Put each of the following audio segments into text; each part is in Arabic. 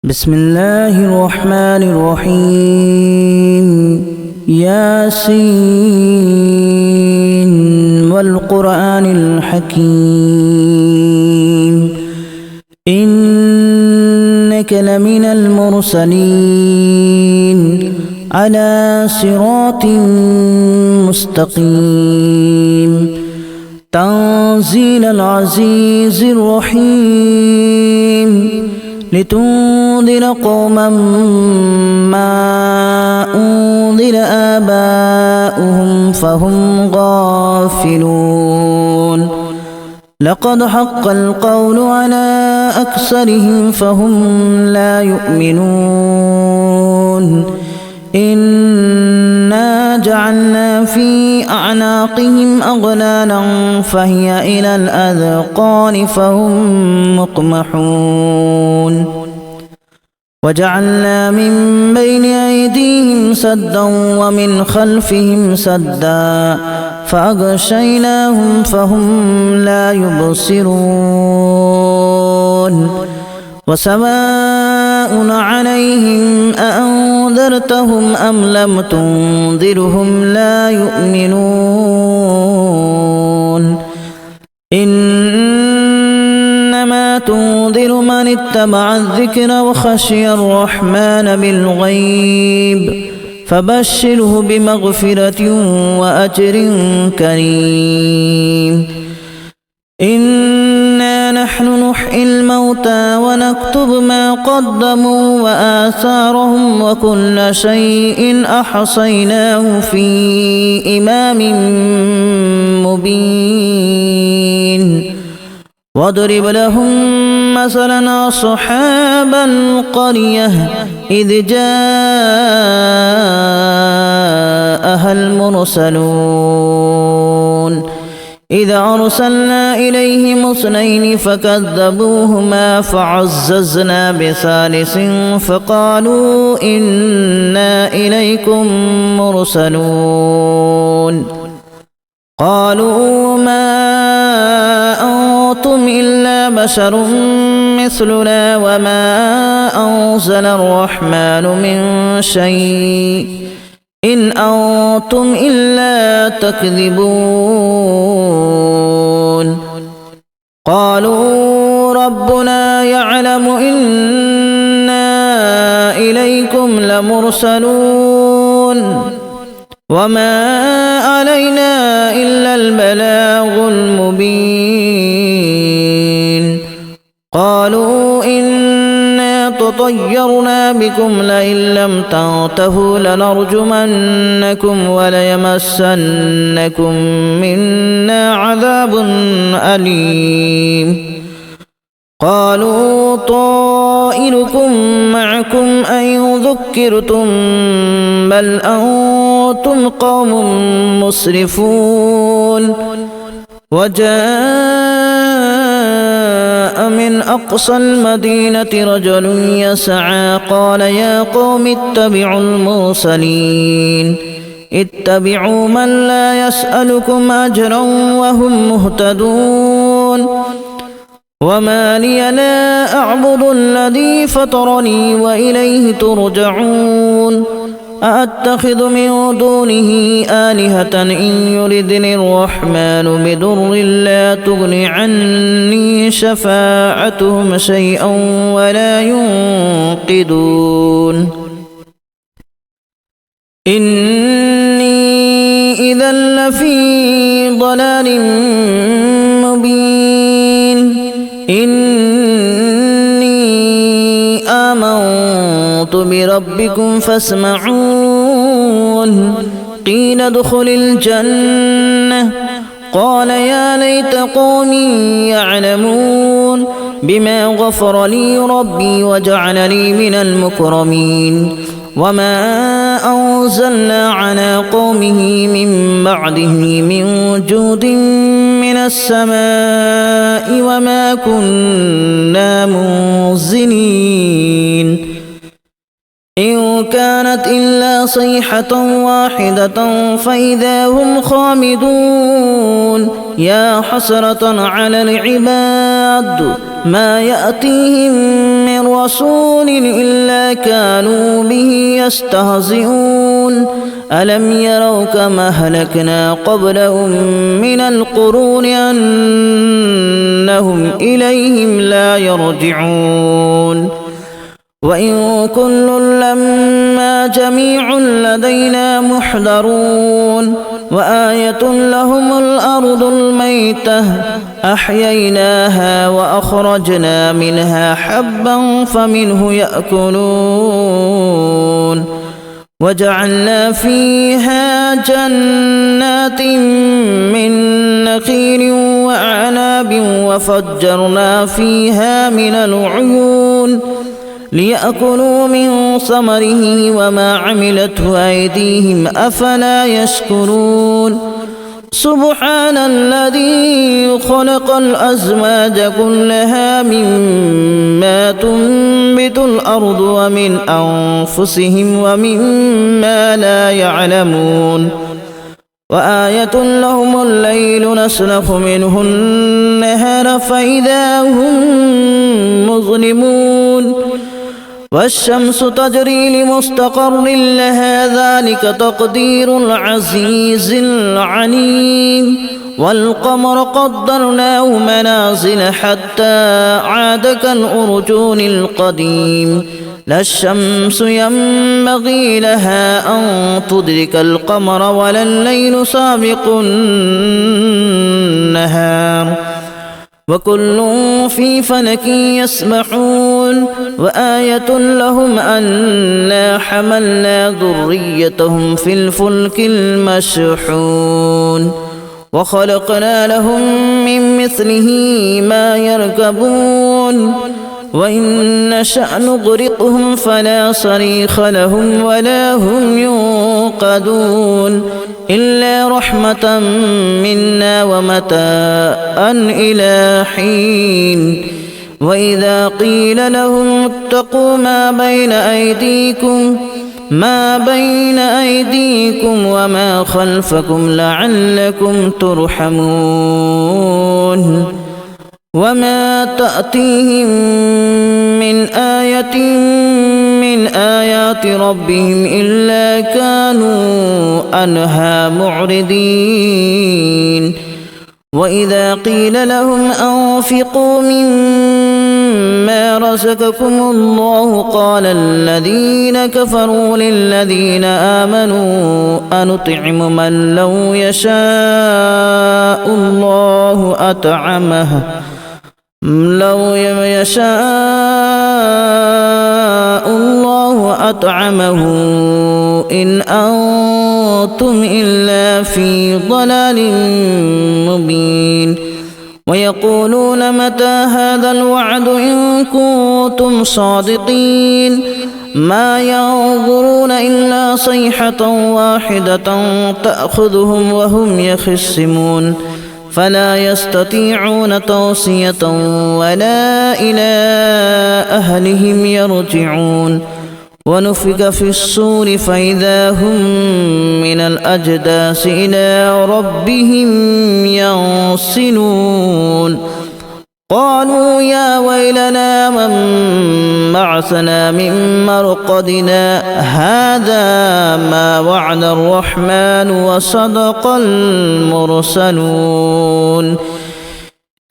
بسم الله الرحمن الرحيم ياسين والقرآن الحكيم إنك لمن المرسلين على صراط مستقيم تنزيل العزيز الرحيم لتنذر قوما ما أنذر آباؤهم فهم غافلون لقد حق القول على أكثرهم فهم لا يؤمنون إنا جعلنا في أعناقهم أغلالا فهي إلى الأذقان فهم مقمحون وجعلنا من بين أيديهم سدا ومن خلفهم سدا فأغشيناهم فهم لا يبصرون وسواء عليهم أأنذرتهم أم لم تنذرهم لا يؤمنون إنما تنذر من اتبع الذكر وخشي الرحمن بالغيب فبشره بمغفرة وأجر كريم إنا نحن نحيي الموتى ونكتب ما قدموا وآثارهم وكل شيء أحصيناه في إمام مبين واضرب لهم مثلا أصحاب القرية إذ جاءها المرسلون إذا أرسلنا إليهم اثنين فكذبوهما فعززنا بثالث فقالوا إنا إليكم مرسلون قالوا ما أنتم إلا بشر مثلنا وما أنزل الرحمن من شيء إن أنتم إلا تكذبون قالوا ربنا يعلم إنا إليكم لمرسلون وما علينا إلا البلاغ المبين قالوا إنا تطيرنا بكم لئن لم تنتهوا لنرجمنكم وليمسنكم منا عذاب أليم قالوا طائركم معكم أن ذكرتم بل أنتم قوم مسرفون وجاء من أقصى المدينة رجل يسعى قال يا قوم اتبعوا المرسلين اتبعوا من لا يسألكم أجرا وهم مهتدون وما لي لا أعبد الذي فطرني وإليه ترجعون أأتخذ من دونه آلهة إن يردني الرحمن بضر لا تغن عني شفاعتهم شيئا ولا ينقذون إني إذا لفي ضلال مبين إني آمنت بربكم فاسمعون قيل ادخل الجنة قال يا ليت قومي يعلمون بما غفر لي ربي وجعلني من المكرمين وما أنزلنا على قومه من بعده من جود من السماء وما كنا منزلين إن كانت إلا صيحة واحدة فإذا هم خامدون يا حسرة على العباد ما يأتيهم من رسول إلا كانوا به يستهزئون ألم يروا كما أهلكنا قبلهم من القرون أنهم إليهم لا يرجعون وإن كل لما جميع لدينا محضرون وآية لهم الأرض الميتة أحييناها وأخرجنا منها حبا فمنه يأكلون وجعلنا فيها جنات من نخيل وأعناب وفجرنا فيها من العيون ليأكلوا من ثمره وما عملته أيديهم أفلا يشكرون سبحان الذي خلق الأزواج كلها مما تنبت الأرض ومن أنفسهم ومما لا يعلمون وآية لهم الليل نسلخ منه النهار فإذا هم مظلمون والشمس تجري لمستقر لها ذلك تقدير العزيز العليم والقمر قدرناه منازل حتى عاد كالأرجون القديم لا الشمس ينبغي لها أن تدرك القمر ولا الليل سابق النهار وكل في فلك يسبحون وآية لهم أنا حملنا ذريتهم في الفلك المشحون وخلقنا لهم من مثله ما يركبون وإن نشأ نغرقهم فلا صريخ لهم ولا هم ينقذون إلا رحمة منا ومتاعا إلى حين وإذا قيل لهم اتقوا ما بين أيديكم وما خلفكم لعلكم ترحمون وما تأتيهم من آية من آيات ربهم إلا كانوا عنها معرضين وإذا قيل لهم أنفقوا مما رزقكم الله قال الذين كفروا للذين آمنوا أنطعم من لو يشاء الله أطعمه إن أنتم إلا في ضلال مبين ويقولون متى هذا الوعد إن كنتم صادقين ما ينظرون إلا صيحة واحدة تأخذهم وهم يخصمون فلا يستطيعون توصية ولا إلى أهلهم يرجعون ونفخ في الصور فإذا هم من الأجداث إلى ربهم ينسلون قالوا يا ويلنا من بعثنا من مرقدنا هذا ما وعد الرحمن وصدق المرسلون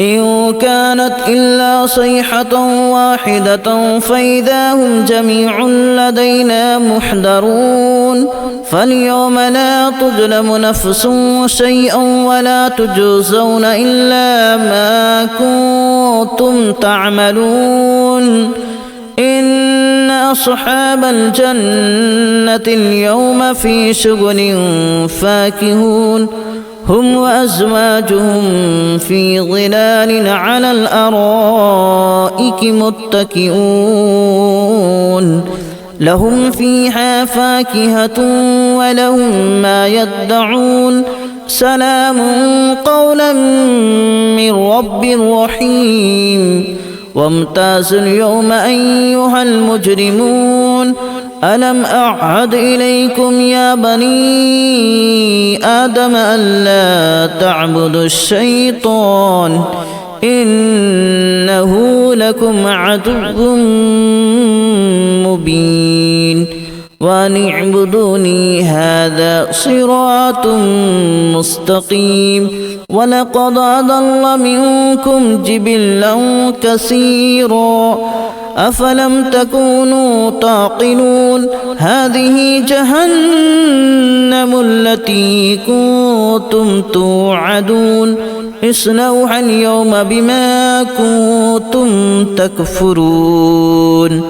إن كانت إلا صيحة واحدة فإذا هم جميع لدينا محضرون فاليوم لا تظلم نفس شيئا ولا تجزون إلا ما كنتم تعملون إن أصحاب الجنة اليوم في شغل فاكهون هم وأزواجهم في ظلال على الأرائك متكئون لهم فيها فاكهة ولهم ما يدعون سلام قولا من رب رحيم وامتازوا اليوم أيها المجرمون ألم أعهد إليكم يا بني آدم ألا تعبدوا الشيطان إنه لكم عدو مبين وأن اعبدوني هذا صراط مستقيم ولقد أضل منكم جبلا كثيرا أفلم تكونوا تعقلون هذه جهنم التي كنتم توعدون اصلوها اليوم بما كنتم تكفرون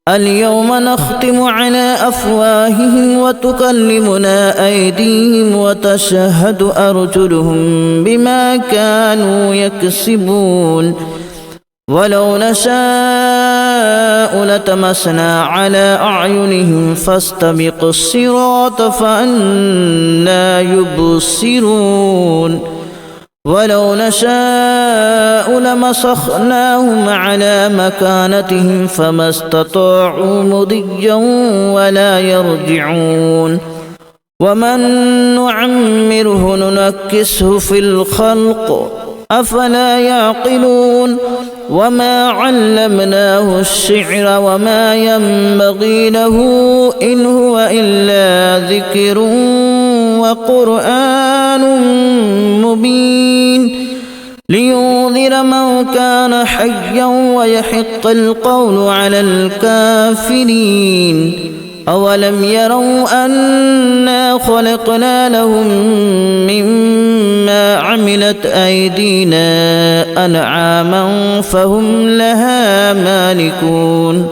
اليوم نختم على أفواههم وتكلمنا أيديهم وتشهد أرجلهم بما كانوا يكسبون ولو نشاء لتمسنا على أعينهم فاستبقوا الصراط فأنى يبصرون ولو نشاء لمسخناهم على مكانتهم فما استطاعوا مضيا ولا يرجعون ومن نعمره ننكسه في الخلق أفلا يعقلون وما علمناه الشعر وما ينبغي له إن هو إلا ذكر وقرآن مبين لينذر من كان حيا ويحق القول على الكافرين أولم يروا أنا خلقنا لهم مما عملت أيدينا أنعاما فهم لها مالكون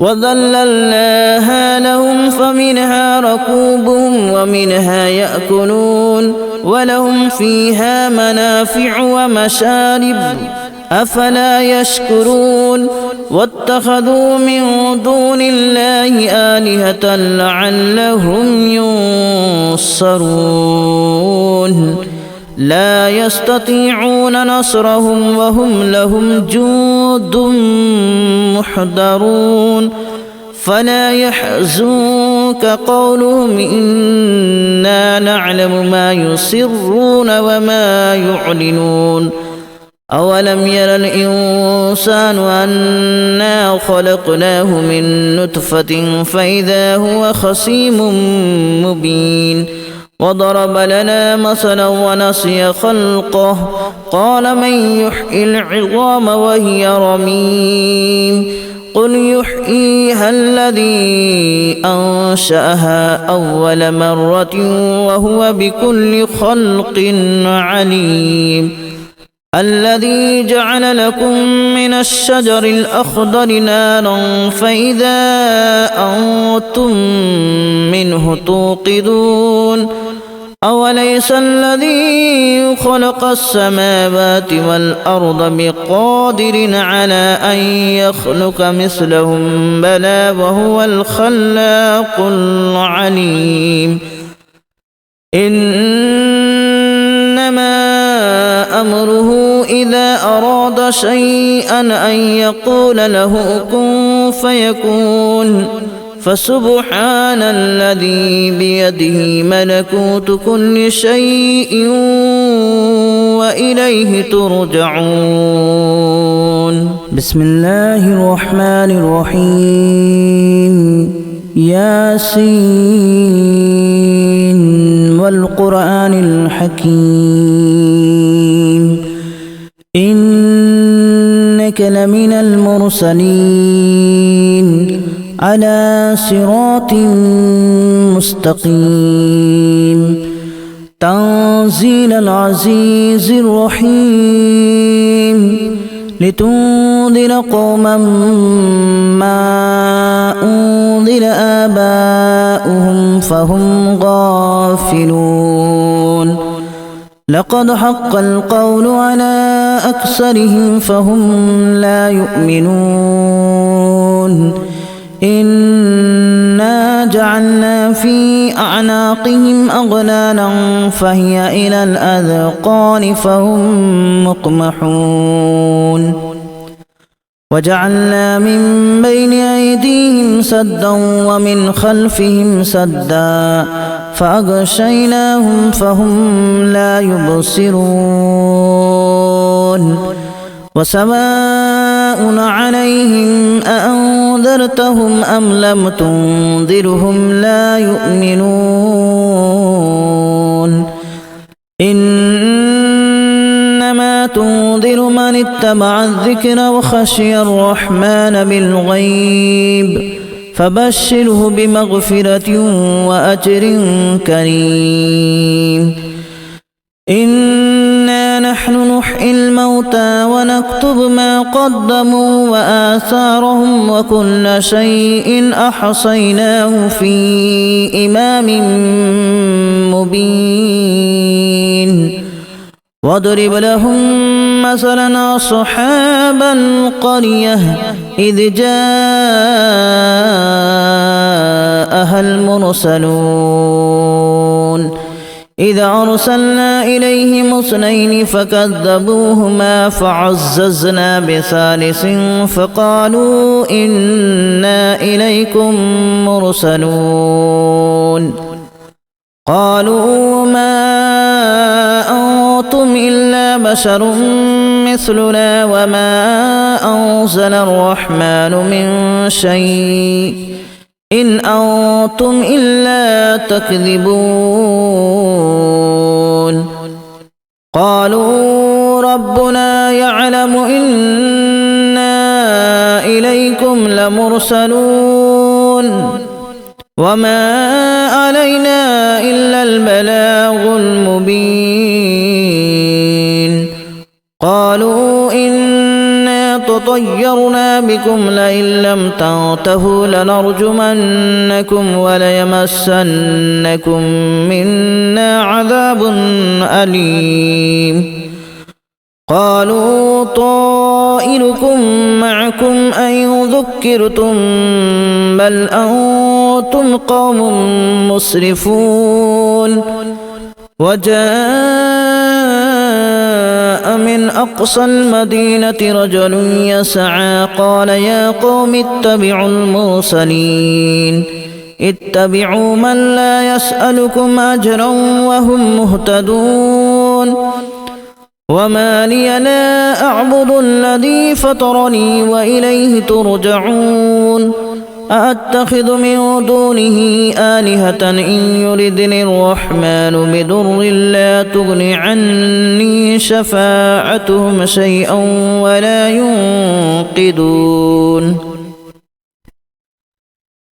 وذللناها لهم فمنها ركوبهم ومنها يأكلون ولهم فيها منافع ومشارب أفلا يشكرون واتخذوا من دون الله آلهة لعلهم ينصرون لا يستطيعون نصرهم وهم لهم جند محضرون فلا يحزنك قولهم إنا نعلم ما يسرون وما يعلنون أولم ير الإنسان أنا خلقناه من نطفة فإذا هو خصيم مبين وضرب لنا مثلا ونسي خلقه قال من يحيي العظام وهي رميم قل يحييها الذي أنشأها أول مرة وهو بكل خلق عليم الذي جعل لكم من الشجر الأخضر نارا فإذا أنتم منه توقدون أوليس الذي خلق السماوات والأرض بقادر على أن يخلق مثلهم بلى وهو الخلاق العليم إنما أمره إذا أراد شيئا أن يقول له كن فيكون فسبحان الذي بيده ملكوت كل شيء وإليه ترجعون بسم الله الرحمن الرحيم ياسين والقرآن الحكيم إنك لمن المرسلين على صراط مستقيم تنزيل العزيز الرحيم لتنذر قوما ما أنذر آباؤهم فهم غافلون لقد حق القول على أكثرهم فهم لا يؤمنون إنا جعلنا في أعناقهم أغلالا فهي إلى الأذقان فهم مقمحون وجعلنا من بين أيديهم سدا ومن خلفهم سدا فأغشيناهم فهم لا يبصرون وسواء عليهم أأنذرتهم أم لم تنذرهم لا يؤمنون إنما تنذر من اتبع الذكر وخشي الرحمن بالغيب فبشره بمغفرة وأجر كريم إنا نحن نحيي الموتى ونكتب ما قدموا وآثارهم وكل شيء أحصيناه في إمام مبين واضرب لهم مثلا أصحاب القرية إذ جاءها المرسلون إذا أرسلنا إليهم اثنين فكذبوهما فعززنا بثالث فقالوا إنا إليكم مرسلون قالوا ما أنتم إلا بشر مثلنا وما أنزل الرحمن من شيء إن أنتم إلا تكذبون قالوا ربنا يعلم إنا إليكم لمرسلون وما علينا إلا البلاغ المبين قالوا إنا تطيرنا بكم لئن لم تنتهوا لنرجمنكم وليمسنكم منا عذاب أليم قالوا طائركم معكم أن ذكرتم بل أنتم قوم مسرفون وجاء من أقصى المدينة رجل يسعى قال يا قوم اتبعوا المرسلين اتبعوا من لا يسألكم أجرا وهم مهتدون وما لي لا أعبد الذي فطرني وإليه ترجعون أأتخذ من دونه آلهة إن يردني الرحمن بضر لا تغن عني شفاعتهم شيئا ولا ينقذون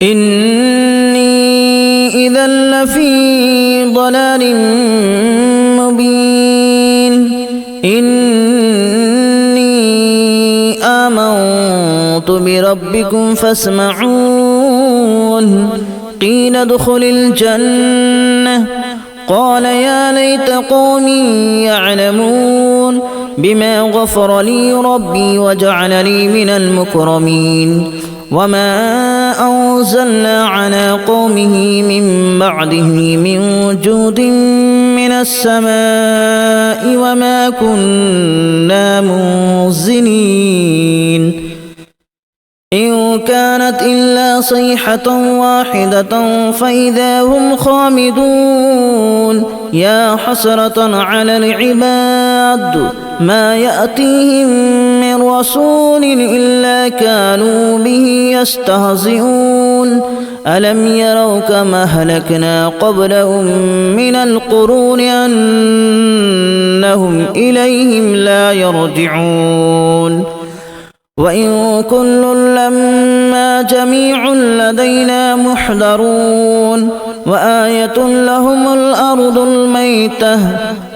إني إذا لفي ضلال مبين إني آمنت بربكم فاسمعون قيل ادخل الجنة قال يا ليت قومي يعلمون بما غفر لي ربي وجعلني من المكرمين وما أنزلنا على قومه من بعده من جود من السماء وما كنا منزلين إن كانت إلا صيحة واحدة فإذا هم خامدون يا حسرة على العباد ما يأتيهم من رسول إلا كانوا به يستهزئون ألم يروا كما أهلكنا قبلهم من القرون أنهم إليهم لا يرجعون وإن كل لما جميع لدينا محضرون وآية لهم الأرض الميتة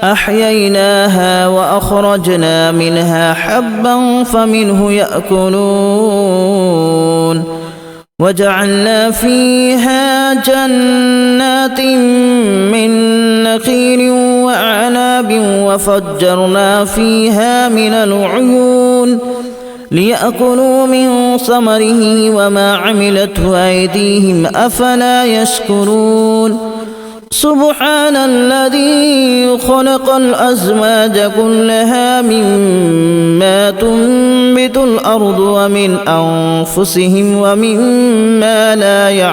أحييناها وأخرجنا منها حبا فمنه يأكلون وجعلنا فيها جنات من نخيل وأعناب وفجرنا فيها من العيون ليأكلوا من ثمره وما عملته أيديهم أفلا يشكرون سبحان الذي خلق الأزواج كلها مما تنبت الأرض ومن أنفسهم ومما لا يعلمون